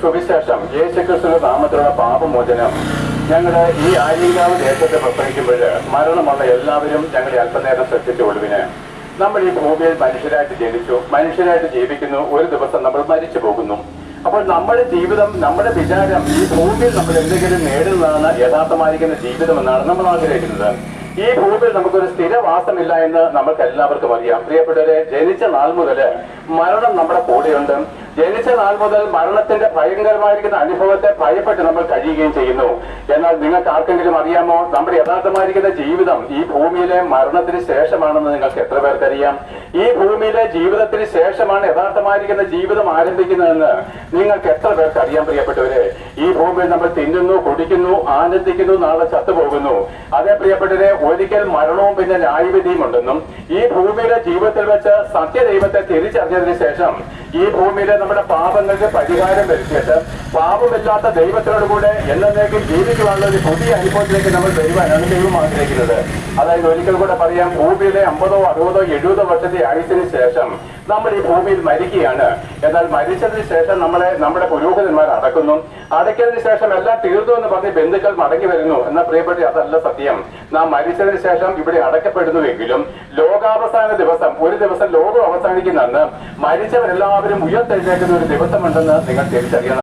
സുവിശേഷം യേശുക്രിസ്തുവിന്റെ നാമത്തിലുള്ള പാപമോചനം ഞങ്ങളുടെ ഈ ആര്യങ്കാവ് ദേശത്തെ പ്രസംഗിക്കുമ്പോൾ മരണമുള്ള എല്ലാവരും ഞങ്ങളെ അല്പനേരം ശ്രദ്ധിച്ചുകൊള്ളുവിന്. നമ്മൾ ഈ ഭൂമിയിൽ മനുഷ്യരായിട്ട് ജനിച്ചു, മനുഷ്യരായിട്ട് ജീവിക്കുന്നു. ഒരു ദിവസം നമ്മൾ മരിച്ചു പോകുന്നു. അപ്പോൾ നമ്മുടെ ജീവിതം, നമ്മുടെ വിചാരം ഈ ഭൂമിയിൽ നമ്മൾ എന്തെങ്കിലും നേടുന്നതാണ് യഥാർത്ഥമായിരിക്കുന്ന ജീവിതം എന്നാണ് നമ്മൾ ആഗ്രഹിക്കുന്നത്. ഈ ഭൂമിയിൽ നമുക്കൊരു സ്ഥിരവാസമില്ല എന്ന് നമുക്ക് എല്ലാവർക്കും അറിയാം. പ്രിയപ്പെട്ടവരെ, ജനിച്ച നാൾ മുതൽ മരണം നമ്മുടെ കൂടെയുണ്ട്. ജനിച്ച നാൾ മുതൽ മരണത്തിന്റെ ഭയങ്കരമായിരിക്കുന്ന അനുഭവത്തെ ഭയപ്പെട്ട് നമ്മൾ കഴിയുകയും ചെയ്യുന്നു. എന്നാൽ നിങ്ങൾക്ക് ആർക്കെങ്കിലും അറിയാമോ, നമ്മുടെ യഥാർത്ഥമായിരിക്കുന്ന ജീവിതം ഈ ഭൂമിയിലെ മരണത്തിന് ശേഷമാണെന്ന് നിങ്ങൾക്ക് എത്ര പേർക്കറിയാം? ഈ ഭൂമിയിലെ ജീവിതത്തിന് ശേഷമാണ് യഥാർത്ഥമായിരിക്കുന്ന ജീവിതം ആരംഭിക്കുന്നതെന്ന് നിങ്ങൾക്ക് എത്ര പേർക്ക് അറിയാം? പ്രിയപ്പെട്ടവരെ, ഈ ഭൂമിയിൽ നമ്മൾ തിന്നുന്നു, കുടിക്കുന്നു, ആനന്ദിക്കുന്നു, നാളെ ചത്തുപോകുന്നു. അതേ പ്രിയപ്പെട്ടവരെ, ഒരിക്കൽ മരണവും പിന്നെ ന്യായവിധിയും ഉണ്ടെന്നും ഈ ഭൂമിയിലെ ജീവിതത്തിൽ വെച്ച് സത്യദൈവത്തെ തിരിച്ചറിഞ്ഞതിന് ശേഷം ഈ ഭൂമിയിലെ നമ്മുടെ പാപങ്ങൾക്ക് പരിഹാരം വരുത്തിയിട്ട് പാപമില്ലാത്ത ദൈവത്തിനോട് കൂടെ എന്നേക്കും ജീവിക്കുവാനുള്ള ഒരു പുതിയ അനുഭവത്തിലേക്ക് നമ്മൾ വരുവാനാണ് ദൈവം ആഗ്രഹിക്കുന്നത്. അതായത് ഒരിക്കൽ കൂടെ പറയാം, ഭൂമിയിലെ 50, 60, 70 വർഷത്തെ ആയുസിന് ശേഷം നമ്മൾ ഈ ഭൂമിയിൽ മരിക്കുകയാണ്. എന്നാൽ മരിച്ചതിന് ശേഷം നമ്മുടെ പുരോഹിതന്മാർ അടക്കുന്നു. അടയ്ക്കതിന് ശേഷം എല്ലാം തീർന്നു എന്ന് പറഞ്ഞ് ബന്ധുക്കൾ മടങ്ങി വരുന്നു. എന്നാൽ പ്രിയപ്പെട്ട, അതല്ല സത്യം. നാം മരിച്ചതിന് ശേഷം ഇവിടെ അടയ്ക്കപ്പെടുന്നുവെങ്കിലും ലോകാവസാന ദിവസം, ഒരു ദിവസം ലോകം അവസാനിക്കുന്ന അന്ന് മരിച്ചവരെല്ലാവരും ഉയർത്തെഴുന്നേൽക്കുന്ന ഒരു ദിവസമുണ്ടെന്ന് നിങ്ങൾ തിരിച്ചറിയണം.